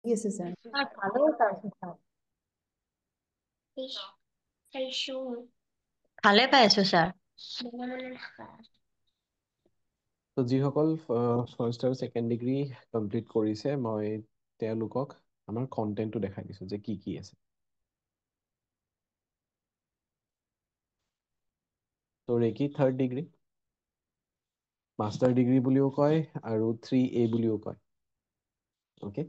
Yes, sir. ভালো পাইছো sir. ভালে পাইছো স্যাৰ। তো যিসকল ফাৰ্ষ্ট আৰু ছেকেণ্ড ডিগ্ৰী কমপ্লিট কৰিছে মই তেওঁলোকক আমাৰ কণ্টেণ্টটো দেখাই দিছোঁ যে কি কি আছে। তো ৰেকি থাৰ্ড ডিগ্ৰী, মাষ্টাৰ ডিগ্ৰী বুলিও কয় আৰু 3A বুলিও কয়। অ'কে,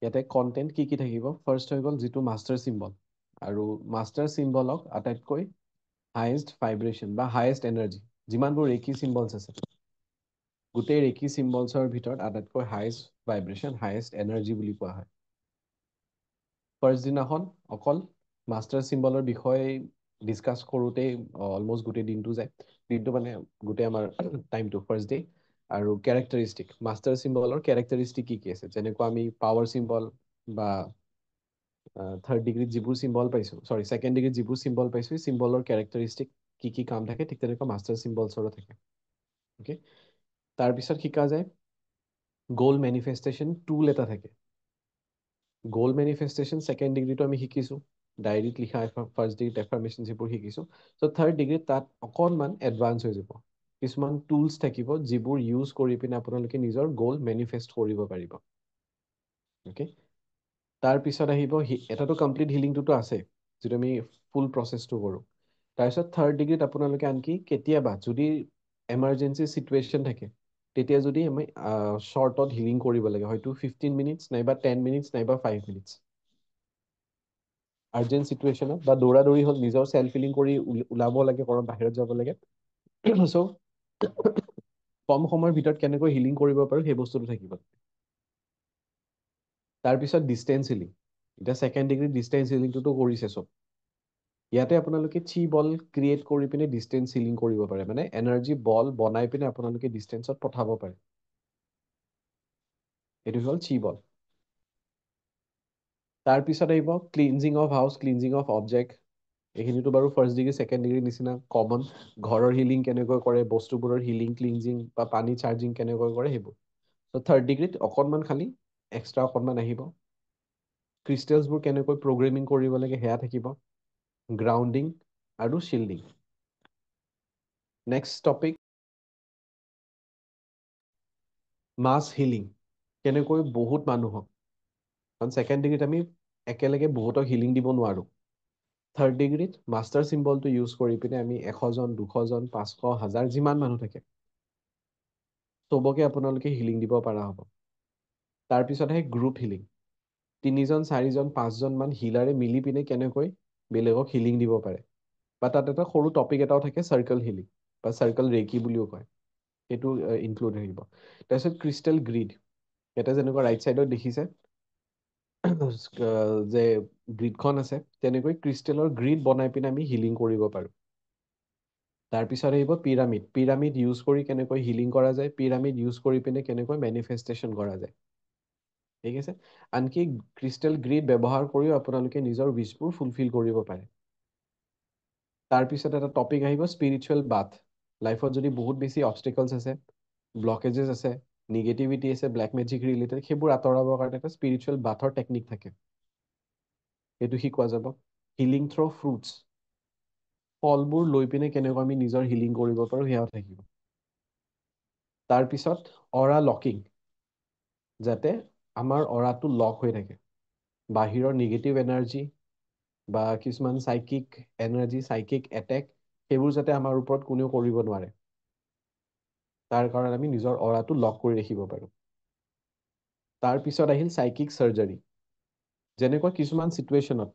ইয়াতে কণ্টেণ্ট কি কি থাকিব? ফাৰ্ষ্ট হৈ গ'ল যিটো মাষ্টাৰ চিম্বল, আৰু মাষ্টাৰ চিম্বলক আটাইতকৈ হায়েষ্ট ভাইব্ৰেশ্যন বা হায়েষ্ট এনাৰ্জি, যিমানবোৰ ৰেকি চিম্বলছ আছে গোটেই ৰেকি চিম্বলছৰ ভিতৰত আটাইতকৈ হায়েষ্ট ভাইব্ৰেশ্যন, হায়েষ্ট এনাৰ্জি বুলি কোৱা হয়। ফাৰ্ষ্ট দিনাখন অকল মাষ্টাৰ চিম্বলৰ বিষয়ে ডিছকাছ কৰোঁতেই অলমষ্ট গোটেই দিনটো যায়। দিনটো মানে গোটেই আমাৰ টাইমটো ফাৰ্ষ্ট ডে। আৰু কেৰেক্টাৰিষ্টিক, মাষ্টাৰ চিম্বলৰ কেৰেক্টাৰিষ্টিক কি কি আছে, যেনেকুৱা আমি পাৱাৰ চিম্বল বা থাৰ্ড ডিগ্ৰীত যিবোৰ চিম্বল পাইছোঁ, চৰি ছেকেণ্ড ডিগ্ৰীত যিবোৰ চিম্বল পাইছোঁ, চিম্বলৰ কেৰেক্টাৰিষ্টিক কি কি কাম থাকে, ঠিক তেনেকুৱা মাষ্টাৰ চিম্বলছৰো থাকে। অ'কে, তাৰপিছত শিকা যায় গ'ল মেনিফেষ্টেশ্যন টুল এটা থাকে। গ'ল মেনিফেষ্টেশ্যন ছেকেণ্ড ডিগ্ৰীটো আমি শিকিছোঁ, ডায়েৰীত লিখা ফাৰ্ষ্ট ডিগ্ৰীত এফাৰ্মেশ্যন যিবোৰ শিকিছোঁ। চ' থাৰ্ড ডিগ্ৰীত তাত অকণমান এডভান্স হৈ যাব, কিছুমান টুলছ থাকিব যিবোৰ ইউজ কৰি পিনে আপোনালোকে নিজৰ গ'ল মেনিফেষ্ট কৰিব পাৰিব। অ'কে, তাৰপিছত আহিব এটাতো কমপ্লিট হিলিংটোতো আছে, যিটো আমি ফুল প্ৰচেছটো কৰোঁ। তাৰপিছত থাৰ্ড ডিগ্ৰীত আপোনালোকে আনকি কেতিয়াবা যদি এমাৰ্জেঞ্চি চিটুৱেশ্যন থাকে, তেতিয়া যদি আমি শ্বৰ্টত হিলিং কৰিব লাগে, হয়তো 15 মিনিটছ নাইবা 10 মিনিটছ নাইবা 5 মিনিটছ, আৰ্জেণ্ট চিটুৱেশ্যনত বা দৌৰা দৌৰি হ'ল, নিজৰ চেল্ফ হিলিং কৰি ওলাব লাগে, কৰবাত বাহিৰত যাব লাগে। চ' কম সময়ৰ ভিতৰত কেনেকৈ হিলিং কৰিব পাৰোঁ সেই বস্তুটো থাকিব। তাৰপিছত ডিষ্টেঞ্চ হিলিং, এতিয়া ছেকেণ্ড ডিগ্ৰী ডিষ্টেঞ্চ হিলিংটোতো কৰিছে চব। ইয়াতে আপোনালোকে চি বল ক্ৰিয়েট কৰি পিনে ডিষ্টেঞ্চ হিলিং কৰিব পাৰে, মানে এনাৰ্জি বল বনাই পিনে আপোনালোকে ডিষ্টেঞ্চত পঠাব পাৰে। এইটো হ'ল চি বল। তাৰপিছত আহিব cleansing of house, cleansing of object. এইখিনিতো বাৰু ফাৰ্ষ্ট ডিগ্ৰী ছেকেণ্ড ডিগ্ৰীৰ নিচিনা কমন। ঘৰৰ হিলিং কেনেকৈ কৰে, বস্তুবোৰৰ হিলিং ক্লিনজিং বা পানী চাৰ্জিং কেনেকৈ কৰে, সেইবোৰ। ত' থাৰ্ড ডিগ্ৰীত অকণমান খালি এক্সট্ৰা অকণমান আহিব, ক্ৰিষ্টেলছবোৰ কেনেকৈ প্ৰগ্ৰেমিং কৰিব লাগে সেয়া থাকিব, গ্ৰাউণ্ডিং আৰু শ্বিল্ডিং। নেক্সট টপিক মাছ হিলিং, কেনেকৈ বহুত মানুহক, কাৰণ ছেকেণ্ড ডিগ্ৰীত আমি একেলগে বহুতক হিলিং দিব নোৱাৰোঁ। থাৰ্ড ডিগ্ৰীত মাষ্টাৰ চিম্বলটো ইউজ কৰি পিনে আমি 100জন 200জন 500 1000 যিমান মানুহ থাকে চবকে আপোনালোকে হিলিং দিব পৰা হ'ব। তাৰপিছত আহে গ্ৰুপ হিলিং, 3জন 4জন 5জন মান হিলাৰে মিলি পিনে কেনেকৈ বেলেগক হিলিং দিব পাৰে, বা তাত এটা সৰু টপিক এটাও থাকে চাৰ্কেল হিলিং বা চাৰ্কেল ৰেকি বুলিও কয়, সেইটো ইনক্লুড থাকিব। তাৰপিছত ক্ৰিষ্টেল গ্ৰীড, ইয়াতে যেনেকুৱা ৰাইট চাইডত দেখিছে যে গ্ৰীডখন আছে, তেনেকৈ ক্ৰিষ্টেলৰ গ্ৰীড বনাই পিনে আমি হিলিং কৰিব পাৰোঁ। তাৰপিছত আহিব পিৰামিড, পিৰামিড ইউজ কৰি কেনেকৈ হিলিং কৰা যায়, পিৰামিড ইউজ কৰি পিনে কেনেকৈ মেনিফেষ্টেশ্যন কৰা যায়, ঠিক আছে। আনকি ক্ৰিষ্টেল গ্ৰীড ব্যৱহাৰ কৰিও আপোনালোকে নিজৰ উইচবোৰ ফুলফিল কৰিব পাৰে। তাৰপিছত এটা টপিক আহিব স্পিৰিচুৱেল বাথ, লাইফত যদি বহুত বেছি অবষ্টিকলছ আছে, ব্লকেজেছ আছে, নিগেটিভিটি আছে, ব্লেক মেজিক ৰিলেটেড, সেইবোৰ আঁতৰাবৰ কাৰণে এটা স্পিৰিচুৱেল বাথৰ টেকনিক থাকে, সেইটো শিকোৱা যাব। হিলিং থ্ৰু ফ্ৰুটছ, ফলবোৰ লৈ পিনে কেনেকৈ আমি নিজৰ হিলিং কৰিব পাৰোঁ সেয়াও থাকিব। তাৰপিছত অৰা লকিং, যাতে আমাৰ অৰাটো লক হৈ থাকে, বাহিৰৰ নিগেটিভ এনাৰ্জি বা কিছুমান চাইকিক এনাৰ্জি, চাইকিক এটেক, সেইবোৰ যাতে আমাৰ ওপৰত কোনেও কৰিব নোৱাৰে, তাৰ কাৰণে আমি নিজৰ অৰাটো লক কৰি ৰাখিব পাৰোঁ। তাৰপিছত আহিল চাইকিক চাৰ্জাৰী, যেনেকুৱা কিছুমান চিটুৱেশ্যনত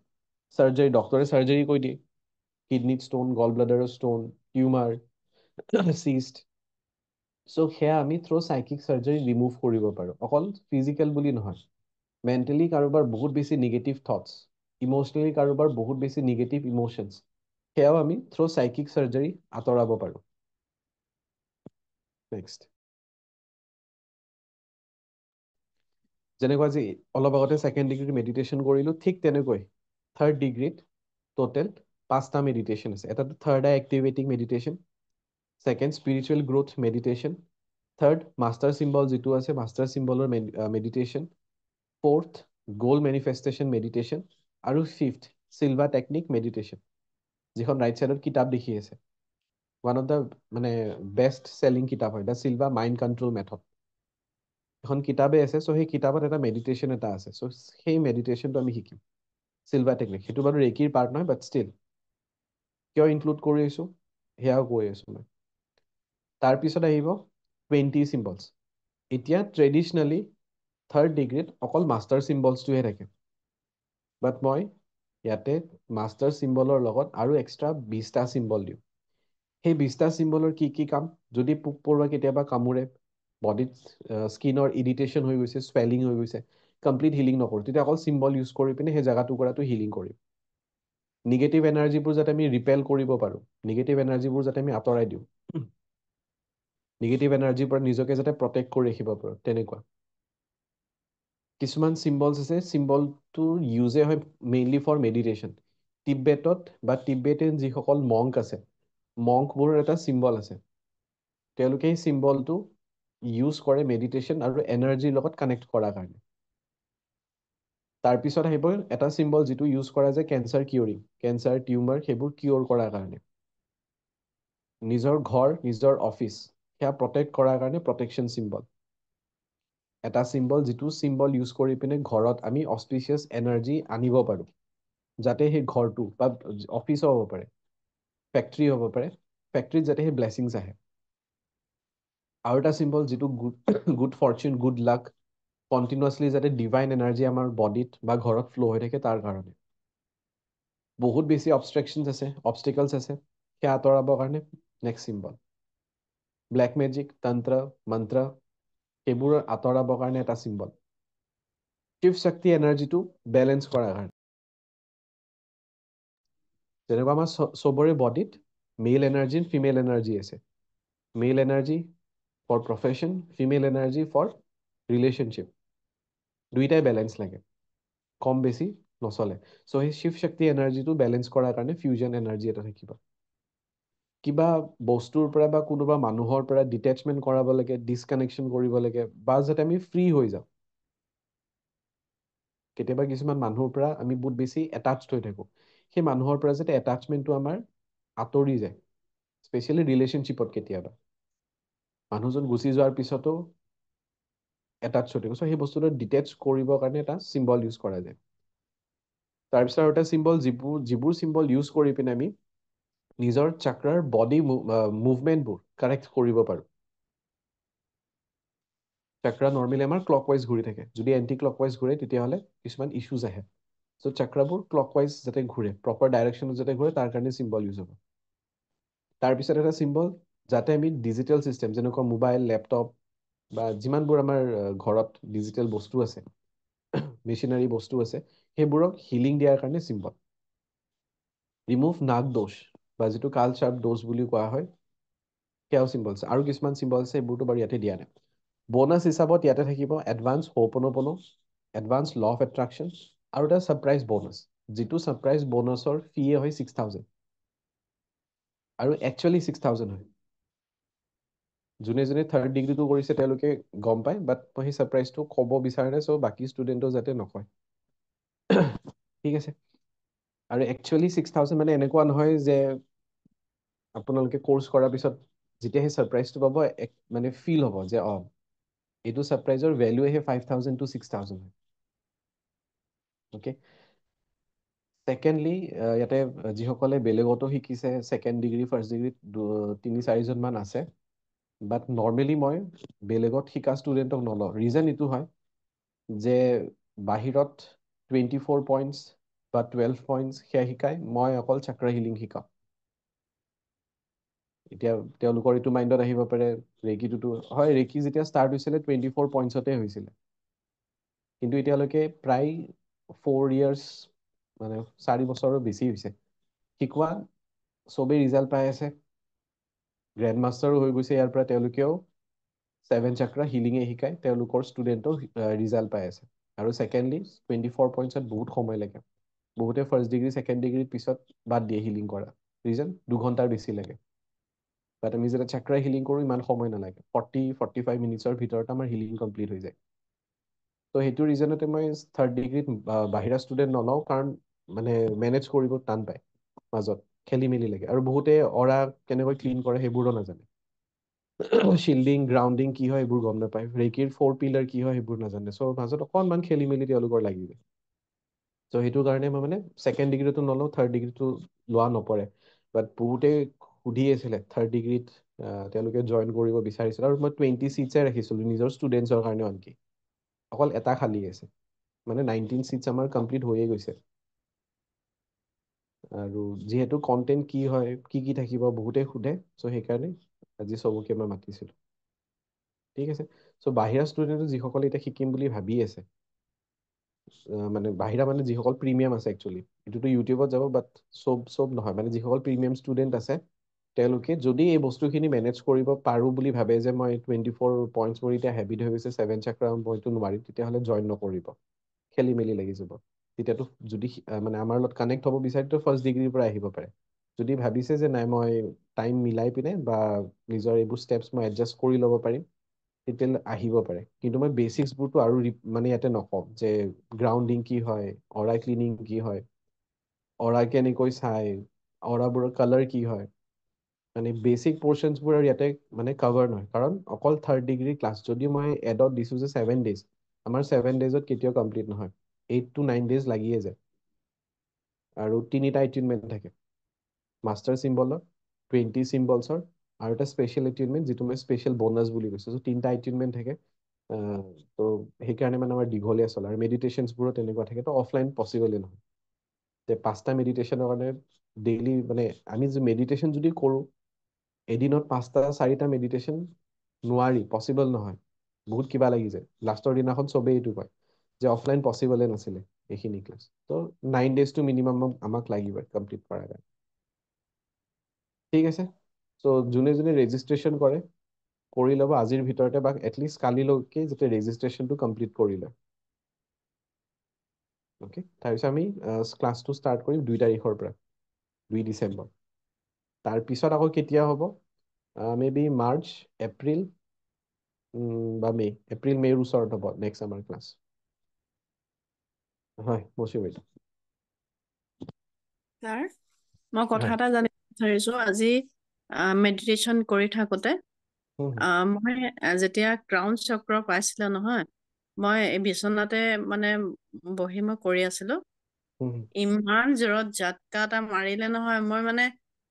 চাৰ্জাৰী, ডক্টৰে চাৰ্জাৰী কৈ দিয়ে, কিডনীত ষ্টোন, গল ব্লাডাৰৰ ষ্টোন, টিউমাৰ, চিষ্ট, চ' সেয়া আমি থ্ৰু চাইকিক চাৰ্জাৰী ৰিমুভ কৰিব পাৰোঁ। অকল ফিজিকেল বুলি নহয়, মেণ্টেলি কাৰোবাৰ বহুত বেছি নিগেটিভ থটছ, ইম'চনেলি কাৰোবাৰ বহুত বেছি নিগেটিভ ইম'চনছ, সেয়াও আমি থ্ৰু চাইকিক চাৰ্জাৰী আঁতৰাব পাৰোঁ। নেক্সট, যেনেকুৱা যে অলপ আগতে ছেকেণ্ড ডিগ্ৰীত মেডিটেশ্যন কৰিলোঁ, ঠিক তেনেকৈ থাৰ্ড ডিগ্ৰীত টোটেল 5টা মেডিটেশ্যন আছে। এটাটো third eye activating meditation, second spiritual growth meditation, third master symbol যিটো আছে মাষ্টাৰ চিম্বলৰ meditation, fourth goal manifestation meditation, আৰু ফিফ্থ চিলভা টেকনিক মেডিটেশ্যন, যিখন ৰাইট চাইডত কিতাপ দেখি আছে। ওৱান অফ দ্য মানে বেষ্ট চেলিং কিতাপ হয়, the Silva mind control method. এখন কিতাপে আছে, চ' সেই কিতাপত এটা মেডিটেশ্যন এটা আছে, চ' সেই মেডিটেশ্যনটো আমি শিকিম। চিলভা টেকনিক, সেইটো বাৰু ৰেকিৰ পাৰ্ট নহয়, বাট ষ্টিল কিয় ইনক্লুড কৰি আছোঁ সেয়াও কৈ আছোঁ মই। তাৰপিছত আহিব 20 চিম্বলছ। এতিয়া ট্ৰেডিচনেলি থাৰ্ড ডিগ্ৰীত অকল মাষ্টাৰ চিম্বলছটোহে থাকে, বাট মই ইয়াতে মাষ্টাৰ চিম্বলৰ লগত আৰু এক্সট্ৰা 20টা চিম্বল দিওঁ। সেই 20টা চিম্বলৰ কি কি কাম, যদি পোক পৰুৱা কেতিয়াবা কামোৰে, বডিত স্কিনৰ ইৰিটেশ্যন হৈ গৈছে, স্পেলিং হৈ গৈছে, কমপ্লিট হিলিং নকৰোঁ, তেতিয়া অকল চিম্বল ইউজ কৰি পিনে সেই জেগা টুকুৰাটো হিলিং কৰিম। নিগেটিভ এনাৰ্জিবোৰ যাতে আমি ৰিপেল কৰিব পাৰোঁ, নিগেটিভ এনাৰ্জিবোৰ যাতে আমি আঁতৰাই দিওঁ, নিগেটিভ এনাৰ্জিৰ পৰা নিজকে যাতে প্ৰটেক্ট কৰি ৰাখিব পাৰোঁ, তেনেকুৱা কিছুমান চিম্বলছ আছে। চিম্বলটোৰ ইউজে হয় মেইনলি ফৰ মেডিটেশ্যন। তিব্বেতত বা তিব্বেটিয়ান যিসকল মংক আছে, মংকবোৰৰ এটা চিম্বল আছে, তেওঁলোকে এই চিম্বলটো ইউজ কৰে মেডিটেশ্যন আৰু এনাৰ্জিৰ লগত কানেক্ট কৰাৰ কাৰণে। তাৰপিছত আহিব এটা চিম্বল যিটো ইউজ কৰা যায় কেঞ্চাৰ কিউৰিং, কেঞ্চাৰ টিউমাৰ সেইবোৰ কিয়ৰ কৰাৰ কাৰণে। নিজৰ ঘৰ, নিজৰ অফিচ সেয়া প্ৰটেক্ট কৰাৰ কাৰণে প্ৰটেকশ্যন চিম্বল। এটা চিম্বল যিটো চিম্বল ইউজ কৰি পিনে ঘৰত আমি অস্পিচিয়াছ এনাৰ্জি আনিব পাৰোঁ, যাতে সেই ঘৰটো বা অফিচো হ'ব পাৰে, ফেক্টৰী হ'ব পাৰে, ফেক্টৰীত যাতে সেই ব্লেছিংছ আহে। আৰু এটা চিম্বল যিটো good Fortune, good luck, continuously যাতে ডিভাইন এনাৰ্জি আমাৰ বডিত বা ঘৰত ফ্ল' হৈ থাকে তাৰ কাৰণে। বহুত বেছি অবষ্ট্ৰেকশ্যনছ আছে, অবষ্টিকলছ আছে, সেয়া আঁতৰাবৰ কাৰণে নেক্সট চিম্বল। ব্লেক মেজিক, তন্ত্ৰ, মন্ত্ৰ সেইবোৰ আঁতৰাবৰ কাৰণে এটা চিম্বল। শিৱ শক্তি এনাৰ্জিটো বেলেঞ্চ কৰাৰ কাৰণে। যেনেকুৱা আমাৰ চবৰে বডিত মেল এনাৰ্জি, ফিমেল এনাৰ্জি আছে। Male energy for profession, female energy for relationship, দুইটাই বেলেঞ্চ লাগে, কম বেছি নচলে। চ' সেই শিৱ শক্তি এনাৰ্জিটো বেলেঞ্চ কৰাৰ কাৰণে ফিউজন এনাৰ্জি এটা থাকিব। কিবা বস্তুৰ পৰা বা কোনোবা মানুহৰ পৰা ডিটেচমেণ্ট কৰাব লাগে, ডিচকানেকশ্যন কৰিব লাগে, বা যাতে আমি ফ্ৰী হৈ যাওঁ। কেতিয়াবা কিছুমান মানুহৰ পৰা আমি বহুত বেছি এটাচড হৈ থাকোঁ, সেই মানুহৰ পৰা যাতে এটাচমেণ্টটো আমাৰ আঁতৰি যায়, স্পেচিয়েলি ৰিলেশ্যনশ্বিপত। কেতিয়াবা মানুহজন গুচি যোৱাৰ পিছতো এটাচ হৈ থাকোঁ, চ' সেই বস্তুটো ডিটেচ কৰিবৰ কাৰণে এটা চিম্বল ইউজ কৰা যায়। তাৰপিছত আৰু এটা চিম্বল, যিবোৰ চিম্বল ইউজ কৰি পিনে আমি নিজৰ চাক্ৰাৰ বডি মুভমেণ্টবোৰ কাৰেক্ট কৰিব পাৰোঁ। চাক্ৰা নৰ্মেলি আমাৰ ক্লকৱাইজ ঘূৰি থাকে, যদি এণ্টি ক্লকৱাইজ ঘূৰে তেতিয়াহ'লে কিছুমান ইছ্যুজ আহে। চ' চাক্ৰাবোৰ ক্লকৱাইজ যাতে ঘূৰে, প্ৰপাৰ ডাইৰেকশ্যনত যাতে ঘূৰে, তাৰ কাৰণে চিম্বল ইউজ হ'ব। তাৰপিছত এটা চিম্বল, যাতে আমি ডিজিটেল চিষ্টেম যেনেকুৱা মোবাইল, লেপটপ বা যিমানবোৰ আমাৰ ঘৰত ডিজিটেল বস্তু আছে, মেচিনাৰী বস্তু আছে, সেইবোৰক হিলিং দিয়াৰ কাৰণে চিম্বল। ৰিমুভ নাগ দোষ বা যিটো কাল চাৰ্প দোষ বুলি কোৱা হয়, সেয়াও চিম্বল আছে। আৰু কিছুমান চিম্বল আছে, এইবোৰতো বাৰু ইয়াতে দিয়া নাই। বনাছ হিচাপত ইয়াতে থাকিব এডভান্স হোপনপনো, এডভান্স ল অফ এট্ৰাকশ্যন, আৰু এটা ছাৰপ্ৰাইজ বনাছ, যিটো ছাৰপ্ৰাইজ বনাছৰ ফিয়ে হয় 6,000, আৰু একচুৱেলি 6,000 হয়। যোনে যোনে থাৰ্ড ডিগ্ৰীটো কৰিছে তেওঁলোকে গম পায়, বাট মই সেই ছাৰপ্ৰাইজটো ক'ব বিচাৰা নাই, চ' বাকী ষ্টুডেণ্টও যাতে নকয়। ঠিক আছে। আৰু একচুৱেলি 6,000 মানে এনেকুৱা নহয় যে আপোনালোকে কোৰ্চ কৰাৰ পিছত যেতিয়া সেই ছাৰপ্ৰাইজটো পাব, মানে ফিল হ'ব যে এইটো ছাৰপ্ৰাইজৰ ভেলুৱে সেই 5,000 to 6,000 হয়। অ'কে। ছেকেণ্ডলি, ইয়াতে যিসকলে বেলেগতো শিকিছে, ছেকেণ্ড ডিগ্ৰী, ফাৰ্ষ্ট ডিগ্ৰী 3-4জনমান আছে, বাট নৰ্মেলি মই বেলেগত শিকা ষ্টুডেণ্টক নলওঁ। ৰিজন এইটো হয় যে বাহিৰত 24 পইণ্টছ বা 12 পইণ্টছ সেয়া শিকায়, মই অকল চাক্ৰা হিলিং শিকাওঁ। এতিয়া তেওঁলোকৰ এইটো মাইণ্ডত আহিব পাৰে, ৰেকিটোতো হয়, ৰেকি যেতিয়া ষ্টাৰ্ট হৈছিলে 24 পইণ্টছতে হৈছিলে, কিন্তু এতিয়ালৈকে প্ৰায় 4 years, মানে 4 বছৰৰ বেছি হৈছে শিকোৱা, চবেই ৰিজাল্ট পাই আছে, গ্ৰেণ্ড মাষ্টাৰো হৈ গৈছে ইয়াৰ পৰা, তেওঁলোকেও 7 চাক্ৰা হিলিঙে শিকায়, তেওঁলোকৰ ষ্টুডেণ্টও ৰিজাল্ট পাই আছে। আৰু ছেকেণ্ডলি 24 পইণ্টছত বহুত সময় লাগে, বহুতে ফাৰ্ষ্ট ডিগ্ৰী, ছেকেণ্ড ডিগ্ৰীৰ পিছত বাদ দিয়ে হিলিং কৰা, ৰিজন 2 ঘণ্টাৰ বেছি লাগে। বাট আমি যেতিয়া চাক্ৰা হিলিং কৰোঁ, ইমান সময় নালাগে, 40-45 মিনিটছৰ ভিতৰত আমাৰ হিলিং কমপ্লিট হৈ যায়। তো সেইটো ৰিজনতে মই থাৰ্ড ডিগ্ৰীত বাহিৰা ষ্টুডেণ্ট নলওঁ, কাৰণ মানে মেনেজ কৰিব টান পায়, মাজত খেলি মেলি লাগে, আৰু বহুতে অৰা কেনেকৈ ক্লিন কৰে সেইবোৰো নাজানে। শিল্ডিং গ্ৰাউণ্ডিং কি হয় এইবোৰ গম নাপায়, ৰেকিৰ 4 পিলাৰ কি হয় সেইবোৰ নাজানে, চ' মাজত অকণমান খেলি মেলি তেওঁলোকৰ লাগিব। চ' সেইটো কাৰণে মই মানে ছেকেণ্ড ডিগ্ৰীটো নলওঁ, থাৰ্ড ডিগ্ৰীটো লোৱা নপৰে। বাট বহুতে সুধি আছিলে থাৰ্ড ডিগ্ৰীত, তেওঁলোকে জইন কৰিব বিচাৰিছিল, আৰু মই 20 চিটছে ৰাখিছিলোঁ নিজৰ ষ্টুডেণ্টছৰ কাৰণেও, আনকি অকল এটা খালী আছে, মানে 19 চিটছ আমাৰ কমপ্লিট হৈয়ে গৈছে। আৰু যিহেতু কন্টেন্ট কি হয়, কি কি থাকিব বহুতে সোধে, চ' সেইকাৰণে আজি চবকে মই মাতিছিলোঁ। ঠিক আছে, চ' বাহিৰা ষ্টুডেণ্টে যিসকলে এতিয়া শিকিম বুলি ভাবি আছে, মানে বাহিৰা মানে যিসকল প্ৰিমিয়াম আছে, একচুৱেলি এইটোতো ইউটিউবত যাব, বাট চব নহয়, মানে যিসকল প্ৰিমিয়াম ষ্টুডেণ্ট আছে তেওঁলোকে যদি এই বস্তুখিনি মেনেজ কৰিব পাৰোঁ বুলি ভাবে, যে মই 24 পইণ্টছ মোৰ এতিয়া হেবিট হৈ গৈছে, 7 চাক্ৰা মইতো নোৱাৰিম, তেতিয়াহ'লে জইন নকৰিব, খেলি মেলি লাগি যাব। তেতিয়াতো যদি মানে আমাৰ লগত কানেক্ট হ'ব বিচাৰিতো ফাৰ্ষ্ট ডিগ্ৰীৰ পৰা আহিব পাৰে। যদি ভাবিছে যে নাই মই টাইম মিলাই পিনে বা নিজৰ এইবোৰ ষ্টেপছ মই এডজাষ্ট কৰি ল'ব পাৰিম, তেতিয়াহ'লে আহিব পাৰে। কিন্তু মই বেচিক্সবোৰতো আৰু মানে ইয়াতে নকওঁ, যে গ্ৰাউণ্ডিং কি হয়, অৰা ক্লিনিং কি হয়, অৰা কেনেকৈ চাই, অৰাবোৰৰ কালাৰ কি হয়, মানে বেচিক পৰ্চনছবোৰ আৰু ইয়াতে মানে কভাৰ নহয়, কাৰণ অকল থাৰ্ড ডিগ্ৰী ক্লাছ, যদি মই এডত দিছোঁ যে 7 ডেজ, আমাৰ 7 ডেজত কেতিয়াও কমপ্লিট নহয়, 8 to 9 ডেজ লাগিয়ে যায়। আৰু 3টা এটিউনমেণ্ট থাকে, মাষ্টাৰ চিম্বলৰ, 20 চিম্বলছৰ, আৰু এটা স্পেচিয়েল এটিউনমেণ্ট যিটো মই স্পেচিয়েল বনাছ বুলি কৈছোঁ। চ' 3টা এটিউনমেণ্ট থাকে। তো সেইকাৰণে মানে আমাৰ দীঘলীয়া চলে, আৰু মেডিটেশ্যনছবোৰো তেনেকুৱা থাকে, তো অফলাইন পচিবলে নহয়। যে 5টা মেডিটেশ্যনৰ কাৰণে ডেইলি, মানে আমি যে মেডিটেশ্যন যদি কৰোঁ, এদিনত 5টা 4টা মেডিটেশ্যন নোৱাৰি, পচিবল নহয়, বহুত কিবা লাগি যায়। লাষ্টৰ দিনাখন চবেই এইটো কয় যে অফলাইন পচিবলে নাছিলে এইখিনি ক্লাছ। তো 9 ডেজটো মিনিমাম আমাক লাগিবই কমপ্লিট কৰাৰ কাৰণে। ঠিক আছে, চ' যোনে যোনে ৰেজিষ্ট্ৰেশ্যন কৰে, কৰি ল'ব আজিৰ ভিতৰতে, বা এটলিষ্ট কালিলৈকে যাতে ৰেজিষ্ট্ৰেশ্যনটো কমপ্লিট কৰি লয়। অ'কে, তাৰপিছত আমি ক্লাছটো ষ্টাৰ্ট কৰিম 2 তাৰিখৰ পৰা, 2 ডিচেম্বৰ। তাৰপিছত আকৌ কেতিয়া হ'ব, মে বি মাৰ্চ, এপ্ৰিল, বা মে', এপ্ৰিল মে'ৰ ওচৰত হ'ব নেক্সট আমাৰ ক্লাছ। হয়, মৌচুমী বাইদেউ। ছাৰ, মই কথা হয়। এটা জানিব বিচাৰিছো। আজি মেডিটেশ্যন কৰি থাকোতে হুম মই যেতিয়া ক্ৰাউন চক্ৰ পাইছিলো নহয়, মই এই বিচনাতে মানে বহি মই কৰি আছিলো। হুম হুম ইমান জোৰত ঝাটকা এটা মাৰিলে নহয়, মই মানে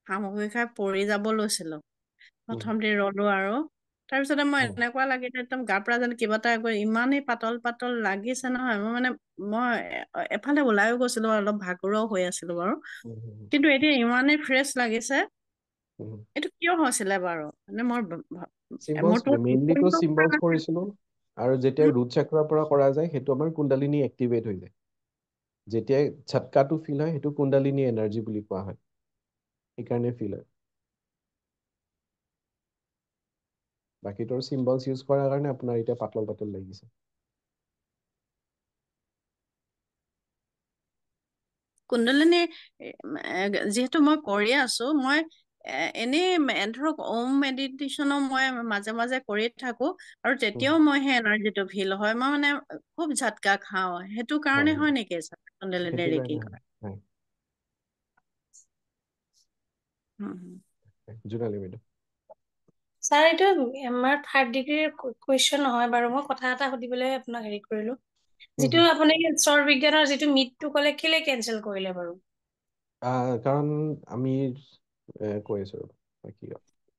সামগ্ৰী খাই পৰি যাব লৈছিলো। হুম প্ৰথমতে ৰলো, আৰু তাৰপিছতে মই হুম এনেকুৱা লাগিলে একদম গাৰ পৰা যেন কিবা এটা ইমানেই পাতল পাতল লাগিছে নহয়, মই এফালে ওলাইও গৈছিলো, অলপ ভাগৰুৱাও হৈ আছিলো বাৰু। হুম হুম হুম কিন্তু এতিয়া ইমানেই ফ্ৰেছ লাগিছে। হুম হুম। এইটো কিয় হৈছিলে বাৰু? মানে চিম্বলছ, মোৰতো মেইনলিটো চিম্বলছ কৰিছিলোঁ, আৰু যেতিয়া ৰুট চাক্ৰাৰ পৰা কৰা যায় সেইটো আমাৰ কুণ্ডলিনী এক্টিভেট হৈ যায়। যেতিয়াই ঝটকাটো ফিল হয় সেইটো কুণ্ডলিনী এনাৰ্জি বুলি কোৱা হয়, সেইকাৰণে ফিল হয়। বাকীটোৰ চিম্বলছ ইউজ কৰাৰ কাৰণে আপোনাৰ এতিয়া পাতল পাতল লাগিছে। কুণ্ডলিনী যিহেতু মই কৰি আছো, মই এনেই ধৰক ওম মেডিটেশ্যনো মই মাজে মাজে কৰি থাকো, আৰু হুম, তেতিয়াও মই সেই এনাৰ্জিটো ফিল হয়। মই মানে খুব ঝাটকা খাওঁ, সেইটো কাৰণে হয় নেকি ছাৰ কুণ্ডলিনী সেইটো ৰেকিং কাৰণে কৰা? হয়। হুম। জোনালী বাইদেউ। ছাৰ, এইটো আমাৰ থাৰ্ড ডিগ্ৰীৰ কুৱেশ্যন নহয় বাৰু, মই কথা এটা সুধিবলৈ আপোনাক হেৰি কৰিলো। হুম হুম। যিটো আপুনি স্বৰ বিজ্ঞানৰ যিটো মিটটো ক'লে, কেলে কেনচেল কৰিলে বাৰু? কাৰণ আমি কৈ আছো ৰ'ব, কি